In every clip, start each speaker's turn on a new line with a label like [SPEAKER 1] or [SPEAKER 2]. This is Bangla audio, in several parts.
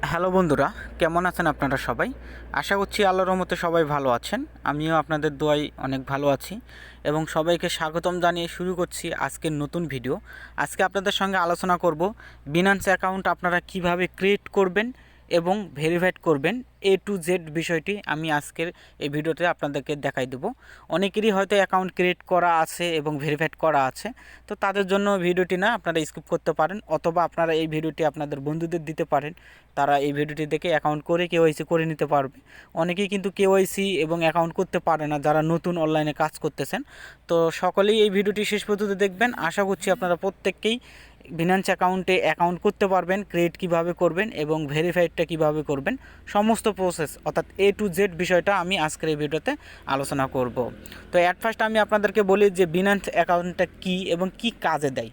[SPEAKER 1] হ্যালো বন্ধুরা, কেমন আছেন আপনারা সবাই? আশা করছি আল্লাহর রহমতে সবাই ভালো আছেন। আমিও আপনাদের দোয়ায় অনেক ভালো আছি এবং সবাইকে স্বাগতম জানিয়ে শুরু করছি আজকের নতুন ভিডিও। আজকে আপনাদের সঙ্গে আলোচনা করব বিনান্স অ্যাকাউন্ট আপনারা কিভাবে ক্রিয়েট করবেন এবং ভেরিফাইড করবেন। এ টু জেড বিষয়টি আমি আজকের এই ভিডিওতে আপনাদেরকে দেখাই দেবো। অনেকেরই হয়তো অ্যাকাউন্ট ক্রিয়েট করা আছে এবং ভেরিফাইড করা আছে, তো তাদের জন্য ভিডিওটি না আপনারা স্কিপ করতে পারেন, অথবা আপনারা এই ভিডিওটি আপনাদের বন্ধুদের দিতে পারেন। তারা এই ভিডিওটি দেখে অ্যাকাউন্ট করে কেওয়াইসি করে নিতে পারবে। অনেকেই কিন্তু কেওয়াইসি এবং অ্যাকাউন্ট করতে পারে না, যারা নতুন অনলাইনে কাজ করতেছেন। তো সকলেই এই ভিডিওটি শেষ পর্যন্ত দেখবেন। আশা করছি আপনারা প্রত্যেককেই বিনান্স অ্যাকাউন্টে অ্যাকাউন্ট করতে পারবেন, ক্রিয়েট কিভাবে করবেন এবং ভেরিফাইডটা কিভাবে করবেন, সমস্ত প্রসেস অর্থাৎ এ টু জেড বিষয়টা আমি আজকের এই ভিডিওতে আলোচনা করব। তো অ্যাট ফার্স্ট আমি আপনাদেরকে বলি যে বিনান্স অ্যাকাউন্টটা কী এবং কি কাজে দেয়।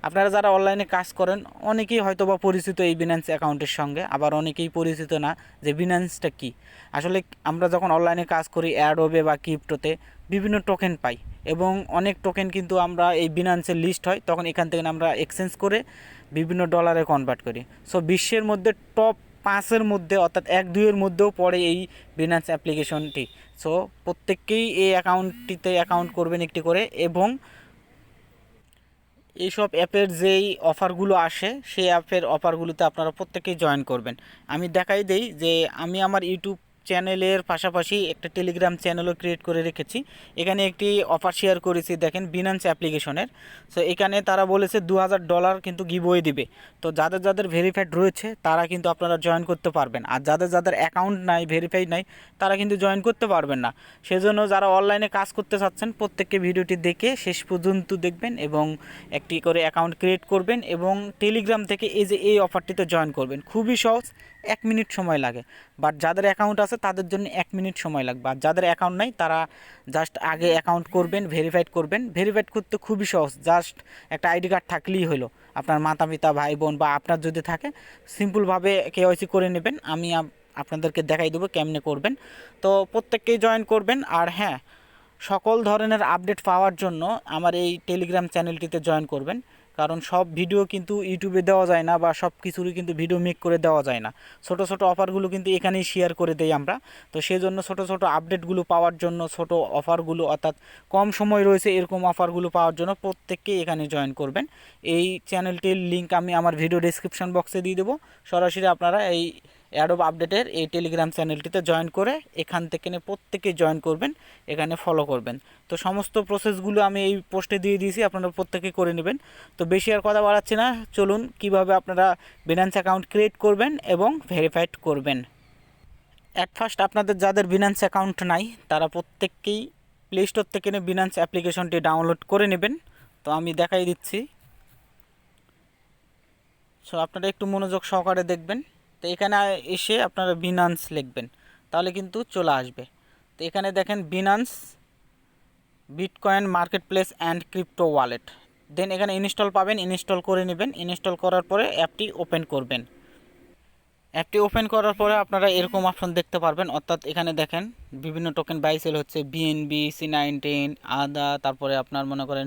[SPEAKER 1] আপনারা যারা অনলাইনে কাজ করেন অনেকেই হয়তো বা পরিচিত এই বিনান্স অ্যাকাউন্টের সঙ্গে, আবার অনেকেই পরিচিত না যে বিনান্সটা কী। আসলে আমরা যখন অনলাইনে কাজ করি এয়ারড্রপে বা ক্রিপ্টোতে বিভিন্ন টোকেন পাই, এবং অনেক টোকেন কিন্তু আমরা এই বিনান্সের লিস্ট হয়, তখন এখান থেকে আমরা এক্সচেঞ্জ করে বিভিন্ন ডলারে কনভার্ট করি। সো বিশ্বের মধ্যে টপ 5-এর মধ্যে অর্থাৎ 1-2-এর মধ্যেও পড়ে এই বিনান্স অ্যাপ্লিকেশনটি। সো প্রত্যেককেই এই অ্যাকাউন্টটিতে অ্যাকাউন্ট করবেন একটি করে, এবং এইসব অ্যাপের যেই অফারগুলো আসে সেই অ্যাপের অফারগুলোতে আপনারা প্রত্যেকেই জয়েন করবেন। আমি দেখাই দেই যে আমি আমার ইউটিউব চ্যানেলের পাশাপাশি একটা টেলিগ্রাম চ্যানেলও ক্রিয়েট করে রেখেছি। এখানে একটি অফার শেয়ার করেছি, দেখেন বিনান্স অ্যাপ্লিকেশনের। সো এখানে তারা বলেছে $2000 কিন্তু গিভওয়ে দিবে। তো যাদের যাদের ভেরিফাইড রয়েছে তারা কিন্তু আপনারা জয়েন করতে পারবেন, আর যাদের যাদের অ্যাকাউন্ট নাই, ভেরিফাইড নাই, তারা কিন্তু জয়েন করতে পারবেন না। সেজন্য যারা অনলাইনে কাজ করতে চাচ্ছেন প্রত্যেককে ভিডিওটি দেখে শেষ পর্যন্ত দেখবেন এবং একটি করে অ্যাকাউন্ট ক্রিয়েট করবেন এবং টেলিগ্রাম থেকে এই অফারটিতে জয়েন করবেন। খুবই সহজ, 1 মিনিট সময় লাগে। বাট যাদের অ্যাকাউন্ট আছে তাদের জন্য 1 মিনিট সময় লাগবে, আর যাদের অ্যাকাউন্ট নাই তারা জাস্ট আগে অ্যাকাউন্ট করবেন, ভেরিফাইড করবেন। ভেরিফাইড করতে খুবই সহজ, জাস্ট একটা আইডি কার্ড থাকলেই হলো। আপনার মাতা পিতা, ভাই বোন বা আপনার যদি থাকে, সিম্পলভাবে কেওয়াইসি করে নেবেন। আমি আপনাদেরকে দেখাই দেবো কেমনে করবেন। তো প্রত্যেককেই জয়েন করবেন। আর হ্যাঁ, সকল ধরনের আপডেট পাওয়ার জন্য আমার এই টেলিগ্রাম চ্যানেলটিতে জয়েন করবেন, কারণ সব ভিডিও কিন্তু ইউটিউবে দেওয়া যায় না, বা সব কিছুরই কিন্তু ভিডিও মেক করে দেওয়া যায় না। ছোট ছোট অফারগুলো কিন্তু এখানেই শেয়ার করে দেই আমরা। তো সেই জন্য ছোট ছোট আপডেটগুলো পাওয়ার জন্য, ছোট অফারগুলো অর্থাৎ কম সময় রয়েছে এরকম অফারগুলো পাওয়ার জন্য প্রত্যেককেই এখানে জয়েন করবেন। এই চ্যানেলটির লিঙ্ক আমি আমার ভিডিও ডেসক্রিপশন বক্সে দিয়ে দেবো। সরাসরি আপনারা এই অ্যাডোব আপডেটের এই টেলিগ্রাম চ্যানেলটিতে জয়েন করে এখান থেকে প্রত্যেকে জয়েন করবেন, এখানে ফলো করবেন। তো সমস্ত প্রসেসগুলো আমি এই পোস্টে দিয়ে দিয়েছি, আপনারা প্রত্যেকে করে নেবেন। তো বেশি আর কথা বাড়াচ্ছি না, চলুন কিভাবে আপনারা বিনান্স অ্যাকাউন্ট ক্রিয়েট করবেন এবং ভেরিফাইড করবেন। অ্যাট ফার্স্ট আপনাদের যাদের বিনান্স অ্যাকাউন্ট নাই তারা প্রত্যেককেই প্লে স্টোর থেকে বিনান্স অ্যাপ্লিকেশনটি ডাউনলোড করে নেবেন। তো আমি দেখাই দিচ্ছি। সো আপনারা একটু মনোযোগ সহকারে দেখবেন। তো এখানে এসে আপনারা বিনান্স লিখবেন, তাহলে কিন্তু চলে আসবে। তো এখানে দেখেন Binance bitcoin marketplace and crypto wallet, then এখানে ইনস্টল পাবেন, ইনস্টল করে নেবেন। ইনস্টল করার পরে অ্যাপটি ওপেন করবেন। অ্যাপটি ওপেন করার পরে আপনারা এরকম অপশন দেখতে পারবেন, অর্থাৎ এখানে দেখেন বিভিন্ন টোকেন বাই সেল হচ্ছে, বিএনবি, C19, আদা, তারপরে আপনার মনে করেন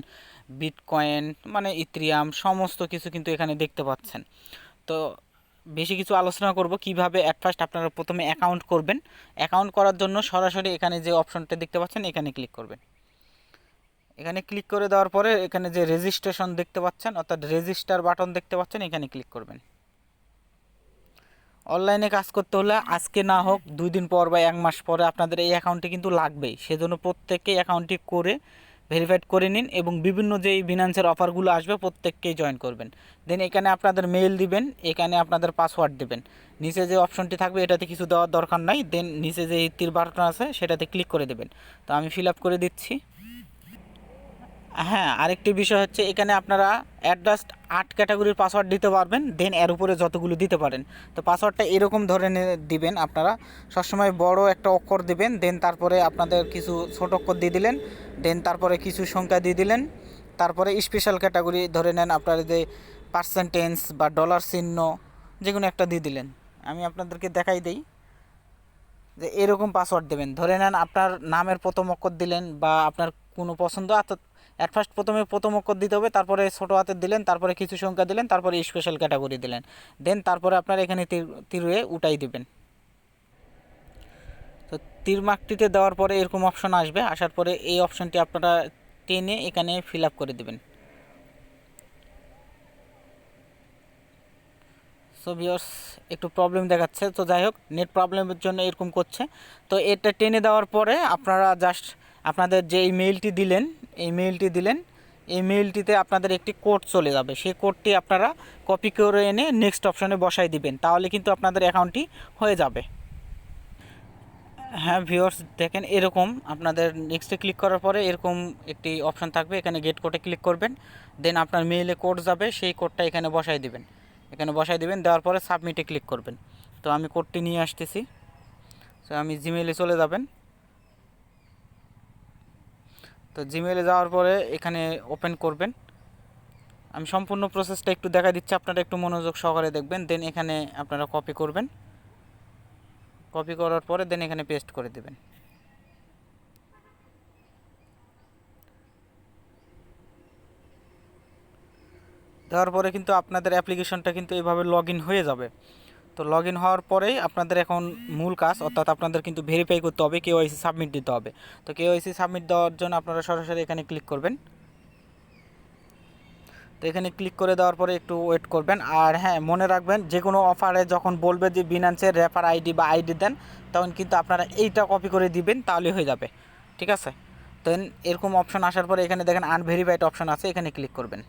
[SPEAKER 1] বিটকয়েন মানে ইথেরিয়াম, সমস্ত কিছু কিন্তু এখানে দেখতে পাচ্ছেন। তো বেশি কিছু আলোচনা করব কিভাবে। অ্যাট ফার্স্ট আপনারা প্রথমে অ্যাকাউন্ট করবেন। অ্যাকাউন্ট করার জন্য সরাসরি এখানে যে অপশনটা দেখতে পাচ্ছেন এখানে ক্লিক করবেন। এখানে ক্লিক করে দেওয়ার পরে এখানে যে রেজিস্ট্রেশন দেখতে পাচ্ছেন অর্থাৎ রেজিস্টার বাটন দেখতে পাচ্ছেন, এখানে ক্লিক করবেন। অনলাইনে কাজ করতে হলে আজকে না হোক 2 দিন পর বা 1 মাস পরে আপনাদের এই অ্যাকাউন্টটি কিন্তু লাগবেই। সেজন্য প্রত্যেককে অ্যাকাউন্টটি করে ভেরিফাইড করে নিন এবং বিভিন্ন যে বিনান্সের অফারগুলো আসবে প্রত্যেককেই জয়েন করবেন। দেন এখানে আপনাদের মেইল দিবেন, এখানে আপনাদের পাসওয়ার্ড দিবেন। নিচে যে অপশনটি থাকবে এটাতে কিছু দেওয়ার দরকার নাই। দেন নিচে যে তীর বাটন আছে সেটাতে ক্লিক করে দেবেন। তো আমি ফিল আপ করে দিচ্ছি। হ্যাঁ, আরেকটি বিষয় হচ্ছে এখানে আপনারা অ্যাডজাস্ট 8 ক্যাটাগরির পাসওয়ার্ড দিতে পারবেন, দেন এর উপরে যতগুলো দিতে পারেন। তো পাসওয়ার্ডটা এরকম ধরনের দিবেন, আপনারা সবসময় বড় একটা অক্ষর দিবেন, দেন তারপরে আপনাদের কিছু ছোট অক্ষর দিয়ে দিলেন, দেন তারপরে কিছু সংখ্যা দিয়ে দিলেন, তারপরে স্পেশাল ক্যাটাগরি ধরে নেন আপনার যে পার্সেন্টেজ বা ডলার চিহ্ন যে কোনো একটা দিয়ে দিলেন। আমি আপনাদেরকে দেখাই দেই যে এরকম পাসওয়ার্ড দেবেন। ধরে নেন আপনার নামের প্রথম অক্ষর দিলেন বা আপনার কোনো পছন্দ, অর্থাৎ অ্যাট ফার্স্ট প্রথম অক্ষর দিতে হবে, তারপরে ছোটো হাতের দিলেন, তারপরে কিছু সংখ্যা দিলেন, তারপরে স্পেশাল ক্যাটাগরি দিলেন, দেন তারপরে আপনার এখানে তীরে উঠাই দিবেন। তো তীর মার্কটিতে দেওয়ার পরে এরকম অপশন আসবে, আসার পরে এই অপশনটি আপনারা টেনে এখানে ফিল আপ করে দেবেন। সো ভিউয়ার্স একটু প্রবলেম দেখাচ্ছে, তো যাই হোক নেট প্রবলেমের জন্য এরকম করছে। তো এটা টেনে দেওয়ার পরে আপনারা জাস্ট আপনাদের যে ইমেইলটি দিলেন এই মেইলটিতে আপনাদের একটি কোড চলে যাবে, সেই কোডটি আপনারা কপি করে এনে নেক্সট অপশনে বসাই দিবেন, তাহলে কিন্তু আপনাদের অ্যাকাউন্টটি হয়ে যাবে। হ্যাঁ ভিউয়ার্স দেখেন এরকম আপনাদের নেক্সটে ক্লিক করার পরে এরকম একটি অপশন থাকবে, এখানে গেট কোডে ক্লিক করবেন, দেন আপনার মেইলে কোড যাবে, সেই কোডটা এখানে বসাই দিবেন। দেওয়ার পরে সাবমিটে ক্লিক করবেন। তো আমি কোডটি নিয়ে আসতেছি। তো আমি জিমেইলে চলে যাবেন। তো জিমেইলে যাওয়ার পরে এখানে ওপেন করবেন। আমি সম্পূর্ণ প্রসেসটা একটু দেখা দিচ্ছি, আপনারা একটু মনোযোগ সহকারে দেখবেন। দেন এখানে আপনারা কপি করবেন, কপি করার পরে দেন এখানে পেস্ট করে দেবেন। দেওয়ার পরে কিন্তু আপনাদের অ্যাপ্লিকেশনটা কিন্তু এভাবে লগ ইন হয়ে যাবে। তো লগ ইন হওয়ার পরেই আপনাদের এখন মূল কাজ, অর্থাৎ আপনাদের কিন্তু ভেরিফাই করতে হবে, কেওয়াইসি সাবমিট দিতে হবে। তো কেওয়াইসি সাবমিট দেওয়ার জন্য আপনারা সরাসরি এখানে ক্লিক করবেন। তো এখানে ক্লিক করে দেওয়ার পরে একটু ওয়েট করবেন। আর হ্যাঁ মনে রাখবেন, যে কোনো অফারে যখন বলবে যে বিনান্সের রেফার আইডি বা আইডি দেন, তখন কিন্তু আপনারা এইটা কপি করে দিবেন, তাহলে হয়ে যাবে, ঠিক আছে। দেন এরকম অপশন আসার পরে এখানে দেখেন আনভেরিফাইড অপশন আছে, এখানে ক্লিক করবেন।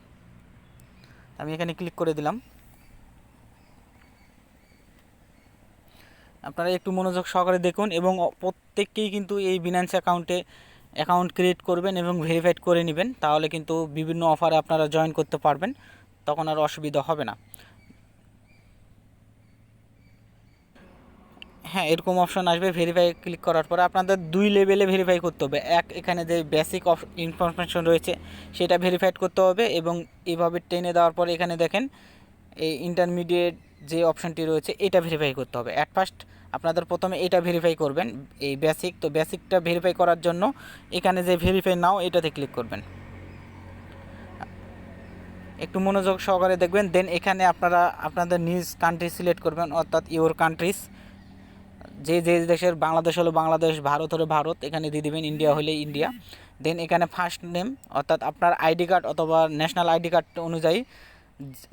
[SPEAKER 1] আমি এখানে ক্লিক করে দিলাম। আপনারা একটু মনোযোগ সহকারে দেখুন, এবং প্রত্যেককেই কিন্তু এই বিনান্স অ্যাকাউন্ট ক্রিয়েট করবেন এবং ভেরিফাইড করে নেবেন, তাহলে কিন্তু বিভিন্ন অফারে আপনারা জয়েন করতে পারবেন, তখন আর অসুবিধা হবে না। হ্যাঁ এরকম অপশন আসবে, ভেরিফাই ক্লিক করার পরে আপনাদের 2 লেভেলে ভেরিফাই করতে হবে। এখানে যে বেসিক ইনফরমেশন রয়েছে সেটা ভেরিফাইড করতে হবে, এবং এইভাবে টেনে দেওয়ার পরে এখানে দেখেন এই ইন্টারমিডিয়েট যে অপশানটি রয়েছে এটা ভেরিফাই করতে হবে। অ্যাট ফার্স্ট আপনাদের প্রথমে এটা ভেরিফাই করবেন, এই বেসিক। তো বেসিকটা ভেরিফাই করার জন্য এখানে যে ভেরিফাই নাও এটাতে ক্লিক করবেন। একটু মনোযোগ সহকারে দেখবেন। দেন এখানে আপনারা আপনাদের নিজ কান্ট্রি সিলেক্ট করবেন, অর্থাৎ ইওর কান্ট্রিজ, যে দেশের, বাংলাদেশ হলো বাংলাদেশ, ভারত হলে ভারত, এখানে দিয়ে দেবেন, ইন্ডিয়া হলে ইন্ডিয়া। দেন এখানে ফার্স্ট নেম, অর্থাৎ আপনার আইডি কার্ড অথবা ন্যাশনাল আইডি কার্ড অনুযায়ী,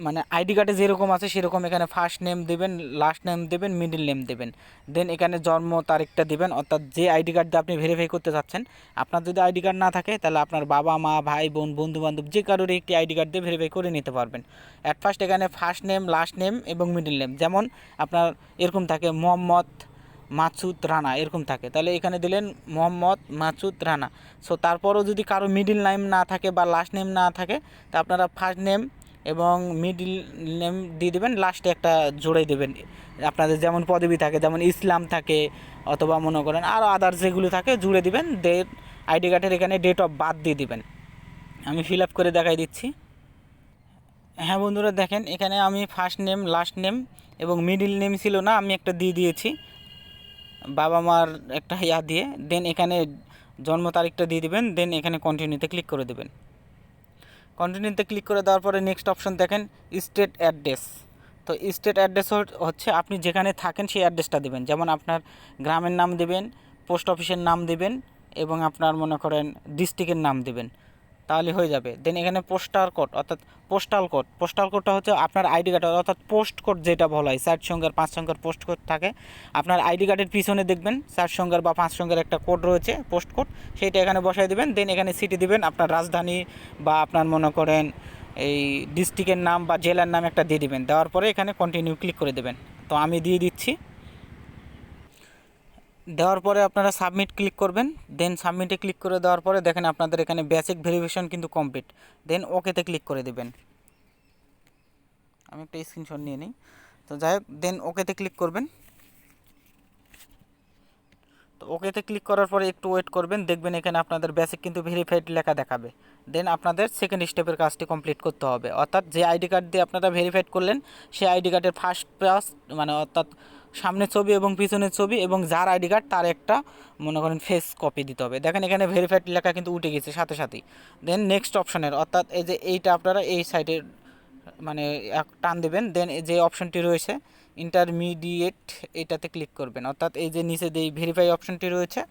[SPEAKER 1] মানে আইডি কার্ডে যেরকম আছে সেরকম এখানে ফার্স্ট নেম দেবেন, লাস্ট নেম দেবেন, মিডল নেম দেবেন। দেন এখানে জন্ম তারিখটা দিবেন, অর্থাৎ যে আইডি কার্ড দিয়ে আপনি ভেরিফাই করতে চাচ্ছেন। আপনার যদি আইডি কার্ড না থাকে তাহলে আপনার বাবা মা ভাই বোন বন্ধু বান্ধব যে কারোর একটি আইডি কার্ড দিয়ে ভেরিফাই করে নিতে পারবেন। অ্যাট ফার্স্ট এখানে ফার্স্ট নেম, লাস্ট নেম এবং মিডল নেম, যেমন আপনার এরকম থাকে মোহাম্মদ মাসুদ রানা এরকম থাকে, তাহলে এখানে দিলেন মোহাম্মদ মাসুদ রানা। সো তারপরও যদি কারো মিডল নেম না থাকে বা লাস্ট নেম না থাকে, তা আপনারা ফার্স্ট নেম এবং মিডল নেম দিয়ে দেবেন, লাস্টে একটা জোড়াই দেবেন। আপনাদের যেমন পদবি থাকে, যেমন ইসলাম থাকে, অথবা মনে করেন আরও আদার্স যেগুলো থাকে জুড়ে দিবেন। ডেট আইডি কার্ডের এখানে ডেট অফ বার্থ দিয়ে দিবেন। আমি ফিল আপ করে দেখাই দিচ্ছি। হ্যাঁ বন্ধুরা দেখেন, এখানে আমি ফার্স্ট নেম, লাস্ট নেম এবং মিডল নেম ছিল না, আমি একটা দিয়ে দিয়েছি বাবা মার একটা দিয়ে। দেন এখানে জন্ম তারিখটা দিয়ে দিবেন। দেন এখানে কন্টিনিউতে ক্লিক করে দেবেন। কন্টিনিউতে ক্লিক করে দেওয়ার পরে নেক্সট অপশন দেখেন স্টেট অ্যাড্রেস। তো স্টেট অ্যাড্রেস হচ্ছে আপনি যেখানে থাকেন সেই অ্যাড্রেসটা দেবেন, যেমন আপনার গ্রামের নাম দেবেন, পোস্ট অফিসের নাম দেবেন, এবং আপনার মনে করেন ডিস্ট্রিক্টের নাম দেবেন, তাহলে হয়ে যাবে। দেন এখানে পোস্টাল কোড, অর্থাৎ পোস্টাল কোডটা হচ্ছে আপনার আইডি কার্ড, অর্থাৎ পোস্ট কোড যেটা বলা হয়, 4 সংখ্যার 5 সংখ্যার পোস্ট কোড থাকে। আপনার আইডি কার্ডের পিছনে দেখবেন 4 সংখ্যার বা 5 সংখ্যার একটা কোড রয়েছে, পোস্ট কোড, সেইটা এখানে বসাই দেবেন। দেন এখানে সিটি দিবেন, আপনার রাজধানী বা আপনার মনে করেন এই ডিস্ট্রিক্টের নাম বা জেলার নাম একটা দিয়ে দিবেন। দেওয়ার পরে এখানে কন্টিনিউ ক্লিক করে দেবেন। তো আমি দিয়ে দিচ্ছি। দেওয়ার পরে আপনারা সাবমিট ক্লিক করবেন। দেন সাবমিটে ক্লিক করে দেওয়ার পরে দেখেন আপনাদের এখানে বেসিক ভেরিফিকেশন কিন্তু কমপ্লিট। দেন ওকেতে ক্লিক করে দেবেন। আমি একটা স্ক্রিনশট নিয়ে নিই। তো যাই হোক, দেন ওকেতে ক্লিক করবেন। তো ওকেতে ক্লিক করার পরে একটু ওয়েট করবেন, দেখবেন এখানে আপনাদের বেসিক কিন্তু ভেরিফাইড লেখা দেখাবে। দেন আপনাদের সেকেন্ড স্টেপের কাজটি কমপ্লিট করতে হবে, অর্থাৎ যে আইডি কার্ড দিয়ে আপনারা ভেরিফাইড করলেন সেই আইডি কার্ডের ফার্স্ট পেজ, মানে অর্থাৎ সামনের ছবি এবং পিছনের ছবি এবং যার আইডি কার্ড তার একটা মনে করেন ফেস কপি দিতে হবে। দেখেন এখানে ভেরিফাইড লেখা কিন্তু উঠে গেছে সাথে সাথেই। দেন নেক্সট অপশনের অর্থাৎ এই যে এইটা আপনারা এই সাইডে মানে টান দেবেন, দেন যে অপশনটি রয়েছে ইন্টারমিডিয়েট এটাতে ক্লিক করবেন, অর্থাৎ এই যে নিচে যে ভেরিফাই অপশনটি রয়েছে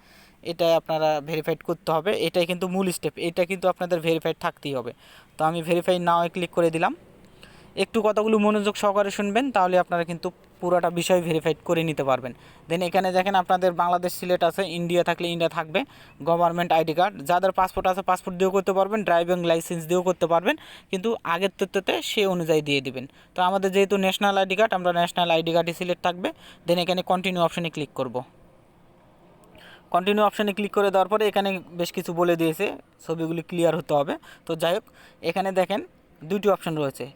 [SPEAKER 1] এটা আপনারা ভেরিফাইড করতে হবে। এটাই কিন্তু মূল স্টেপ, এটা কিন্তু আপনাদের ভেরিফাইড থাকতেই হবে। তো আমি ভেরিফাই নাও ক্লিক করে দিলাম। একটু কথাগুলো মনোযোগ সহকারে শুনবেন, তাহলে আপনারা কিন্তু পুরোটা বিষয় ভেরিফাইড করে নিতে পারবেন। দেন এখানে দেখেন আপনাদের বাংলাদেশ সিলেক্ট আছে, ইন্ডিয়া থাকলে ইন্ডিয়া থাকবে, গভর্নমেন্ট আইডি কার্ড, যাদের পাসপোর্ট আছে পাসপোর্ট দিয়েও করতে পারবেন, ড্রাইভিং লাইসেন্স দিয়েও করতে পারবেন, কিন্তু আগের তথ্যতে সে অনুযায়ী দিয়ে দিবেন। তো আমাদের যেহেতু ন্যাশনাল আইডি কার্ড, আমরা ন্যাশনাল আইডি কার্ডই সিলেক্ট থাকবে। দেন এখানে কন্টিনিউ অপশানে ক্লিক করব। কন্টিনিউ অপশানে ক্লিক করে দেওয়ার পরে এখানে বেশ কিছু বলে দিয়েছে, ছবিগুলি ক্লিয়ার হতে হবে। তো যাই হোক, এখানে দেখেন দুটি অপশান রয়েছে,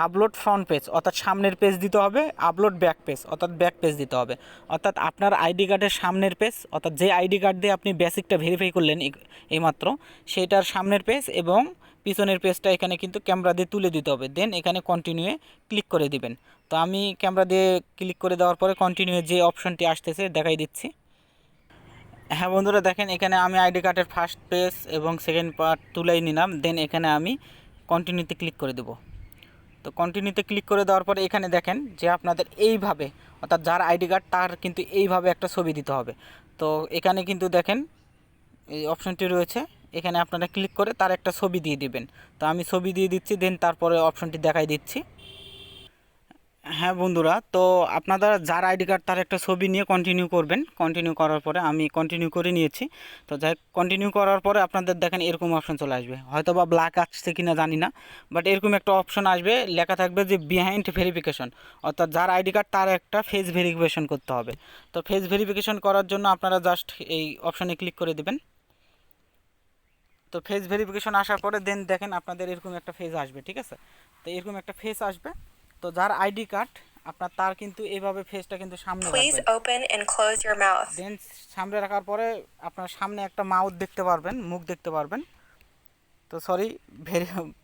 [SPEAKER 1] আপলোড ফ্রন্ট পেজ অর্থাৎ সামনের পেজ দিতে হবে, আপলোড ব্যাক পেজ অর্থাৎ ব্যাক পেজ দিতে হবে। অর্থাৎ আপনার আইডি কার্ডের সামনের পেজ অর্থাৎ যে আইডি কার্ড দিয়ে আপনি বেসিকটা ভেরিফাই করলেন এইমাত্র, সেইটার সামনের পেজ এবং পিছনের পেজটা এখানে কিন্তু ক্যামেরা দিয়ে তুলে দিতে হবে। দেন এখানে কন্টিনিউয়ে ক্লিক করে দিবেন। তো আমি ক্যামেরা দিয়ে ক্লিক করে দেওয়ার পরে কন্টিনিউয়ে যে অপশনটি আসতেছে দেখাই দিচ্ছি। হ্যাঁ বন্ধুরা, দেখেন এখানে আমি আইডি কার্ডের ফার্স্ট পেজ এবং সেকেন্ড পার্ট তুলেই নিলাম। দেন এখানে আমি কন্টিনিউতে ক্লিক করে দেবো। তো কন্টিনিউতে ক্লিক করে দেওয়ার পরে এখানে দেখেন যে আপনাদের এইভাবে অর্থাৎ যার আইডি কার্ড তার কিন্তু এইভাবে একটা ছবি দিতে হবে। তো এখানে কিন্তু দেখেন এই অপশনটি রয়েছে, এখানে আপনারা ক্লিক করে তার একটা ছবি দিয়ে দিবেন। তো আমি ছবি দিয়ে দিচ্ছি, দেন তারপরে অপশনটি দেখাই দিচ্ছি। হ্যাঁ বন্ধুরা, তো আপনারা যার আইডি কার্ড তার একটা ছবি নিয়ে কন্টিনিউ করবেন। কন্টিনিউ করার পরে আমি কন্টিনিউ করে নিয়েছি। তো যাই কন্টিনিউ করার পরে আপনাদের দেখেন এরকম অপশন চলে আসবে, হয়তো বা ব্ল্যাক আসছে কিনা জানি না, বাট এরকম একটা অপশন আসবে, লেখা থাকবে যে বিহাইন্ড ভেরিফিকেশন, অর্থাৎ যার আইডি কার্ড তার একটা ফেস ভেরিফিকেশন করতে হবে। তো ফেস ভেরিফিকেশন করার জন্য আপনারা জাস্ট এই অপশানে ক্লিক করে দেবেন। তো ফেস ভেরিফিকেশন আসার পরে দেন দেখেন আপনাদের এরকম একটা ফেস আসবে, ঠিক আছে। তো এরকম একটা ফেস আসবে। তো যার আইডি কার্ড আপনার তার কিন্তু এইভাবে ফেসটা কিন্তু সামনে রাখবেন। দেন সামনে রাখার পরে আপনার সামনে একটা মাউথ দেখতে পারবেন, মুখ দেখতে পারবেন। তো সরি,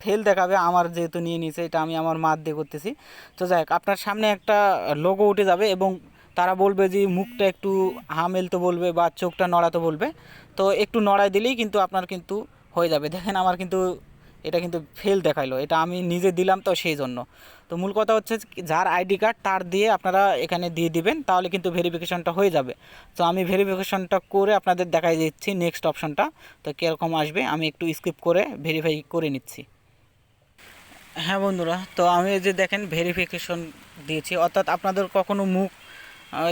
[SPEAKER 1] ফেল দেখাবে, আমার যেহেতু নিয়ে নিয়েছে এটা আমি আমার মাত দিয়ে করতেছি। তো যাই হোক, আপনার সামনে একটা লোগো উঠে যাবে এবং তারা বলবে যে মুখটা একটু মেলতে বলবে বা চোখটা নড়াতে বলবে। তো একটু নড়াই দিলেই কিন্তু আপনার কিন্তু হয়ে যাবে। দেখেন আমার কিন্তু এটা কিন্তু ফেল দেখাইলো, এটা আমি নিজে দিলাম তো সেই জন্য। তো মূল কথা হচ্ছে যার আইডি কার্ড তার দিয়ে আপনারা এখানে দিয়ে দিবেন, তাহলে কিন্তু ভেরিফিকেশনটা হয়ে যাবে। তো আমি ভেরিফিকেশনটা করে আপনাদের দেখাই দিচ্ছি নেক্সট অপশনটা। তো কীরকম আসবে আমি একটু স্কিপ করে ভেরিফাই করে নিচ্ছি। হ্যাঁ বন্ধুরা, তো আমি এই যে দেখেন ভেরিফিকেশন দিয়েছি, অর্থাৎ আপনাদের কখনো মুখ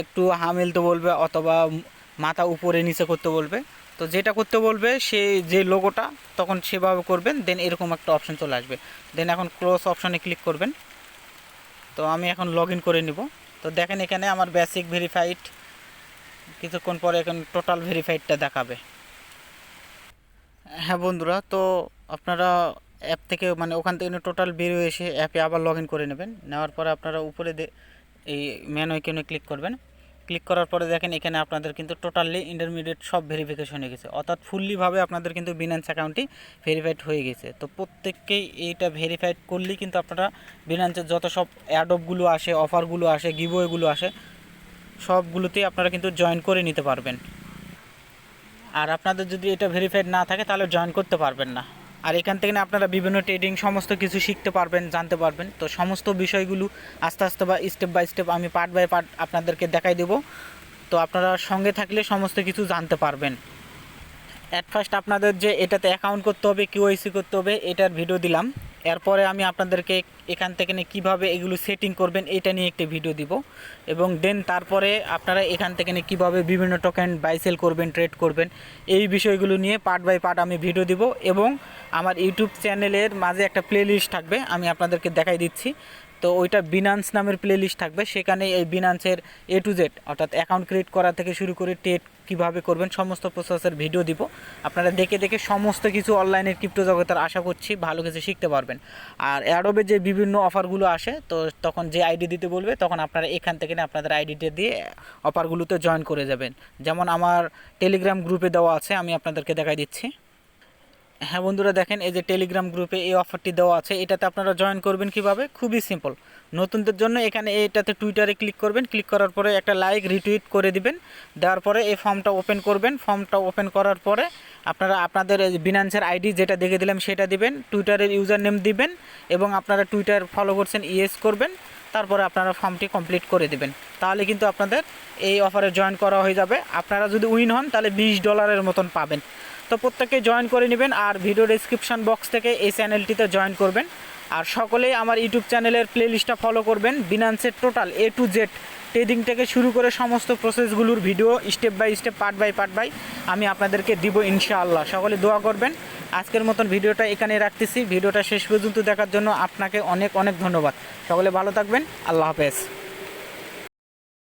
[SPEAKER 1] একটু মেলতে বলবে অথবা মাথা উপরে নিচে করতে বলবে। তো যেটা করতে বলবে সে যে লোগোটা তখন সেভাবে করবেন, দেন এরকম একটা অপশন চলে আসবে। দেন এখন ক্লোজ অপশনে ক্লিক করবেন। তো আমি এখন লগ ইন করে নিব। তো দেখেন এখানে আমার বেসিক ভেরিফাইড, কিছুক্ষণ পরে এখন টোটাল ভেরিফাইডটা দেখাবে। হ্যাঁ বন্ধুরা, তো আপনারা অ্যাপ থেকে মানে ওখান থেকে টোটাল বেরিয়ে এসে অ্যাপে আবার লগ ইন করে নেবেন। নেওয়ার পরে আপনারা উপরে এই মেনু আইকনে ক্লিক করবেন। ক্লিক করার পরে দেখেন এখানে আপনাদের কিন্তু টোটালি ইন্টারমিডিয়েট সব ভেরিফিকেশন হয়ে গেছে, অর্থাৎ ফুললিভাবে আপনাদের কিন্তু বিনান্স অ্যাকাউন্টটি ভেরিফাইড হয়ে গেছে। তো প্রত্যেককেই এইটা ভেরিফাইড করলেই কিন্তু আপনারা বিনান্সের যত সব অ্যাডপগুলো আসে, অফারগুলো আসে, গিভওয়েগুলো আসে, সবগুলোতেই আপনারা কিন্তু জয়েন করে নিতে পারবেন। আর আপনাদের যদি এটা ভেরিফাইড না থাকে তাহলে জয়েন করতে পারবেন না। আর এখান থেকে আপনারা বিভিন্ন ট্রেডিং সমস্ত কিছু শিখতে পারবেন, জানতে পারবেন। তো সমস্ত বিষয়গুলো আস্তে আস্তে বা স্টেপ বাই স্টেপ আমি পার্ট বাই পার্ট আপনাদেরকে দেখাই দেবো। তো আপনারা সঙ্গে থাকলে সমস্ত কিছু জানতে পারবেন। অ্যাট ফার্স্ট আপনাদের যে এটাতে অ্যাকাউন্ট করতে হবে, কিওয়াইসি করতে হবে, এটার ভিডিও দিলাম। এরপরে আমি আপনাদেরকে এখান থেকে কীভাবে এগুলো সেটিং করবেন এটা নিয়ে একটি ভিডিও দিব, এবং দেন তারপরে আপনারা এখান থেকে কীভাবে বিভিন্ন টোকেন বাই সেল করবেন, ট্রেড করবেন, এই বিষয়গুলো নিয়ে পার্ট বাই পার্ট আমি ভিডিও দিব। এবং আমার ইউটিউব চ্যানেলের মাঝে একটা প্লে লিস্ট থাকবে, আমি আপনাদেরকে দেখাই দিচ্ছি। তো ওইটা বিনান্স নামের প্লে লিস্ট থাকবে, সেখানে এই বিনান্সের এ টু জেড অর্থাৎ অ্যাকাউন্ট ক্রিয়েট করা থেকে শুরু করে ট্রেড কীভাবে করবেন সমস্ত প্রসেসের ভিডিও দিব। আপনারা দেখে দেখে সমস্ত কিছু অনলাইনের ক্রিপ্টো জগতের আশা করছি ভালো কিছু শিখতে পারবেন। আর অ্যাডোবে যে বিভিন্ন অফারগুলো আসে, তো তখন যে আইডি দিতে বলবে তখন আপনারা এখান থেকে আপনাদের আইডিটা দিয়ে অফারগুলোতে জয়েন করে যাবেন। যেমন আমার টেলিগ্রাম গ্রুপে দেওয়া আছে, আমি আপনাদেরকে দেখাই দিচ্ছি। হ্যাঁ বন্ধুরা, দেখেন এই যে টেলিগ্রাম গ্রুপে এই অফারটি দেওয়া আছে, এটাতে আপনারা জয়েন করবেন কিভাবে? খুবই সিম্পল। নতুনদের জন্য এখানে এটাতে টুইটারে ক্লিক করবেন, ক্লিক করার পরে একটা লাইক রিটুইট করে দিবেন, দেওয়ার পরে এই ফর্মটা ওপেন করবেন। ফর্মটা ওপেন করার পরে আপনারা আপনাদের বিনান্সের আইডি যেটা দেখে দিলাম সেটা দিবেন, টুইটারের ইউজার নেম দিবেন এবং আপনারা টুইটার ফলো করছেন ইয়েস করবেন, তারপরে আপনারা ফর্মটি কমপ্লিট করে দিবেন। তাহলে কিন্তু আপনাদের এই অফারে জয়েন করা হয়ে যাবে। আপনারা যদি উইন হন তাহলে $20 মতন পাবেন। তো প্রত্যেকে জয়েন করে নেবেন, আর ভিডিও ডেসক্রিপশন বক্স থেকে এই চ্যানেলটিতে জয়েন করবেন। আর সকলেই আমার ইউটিউব চ্যানেলের প্লেলিস্টটা ফলো করবেন। বিনান্সের total A to Z trading থেকে শুরু করে সমস্ত প্রসেসগুলোর video step by step part by আমি আপনাদেরকে দিব ইনশাআল্লাহ। সকলে দোয়া করবেন। আজকের মতন ভিডিওটা এখানে রাখতেছি। ভিডিওটা শেষ পর্যন্ত দেখার জন্য আপনাকে অনেক অনেক ধন্যবাদ। সকলে ভালো থাকবেন। আল্লাহ হাফেজ।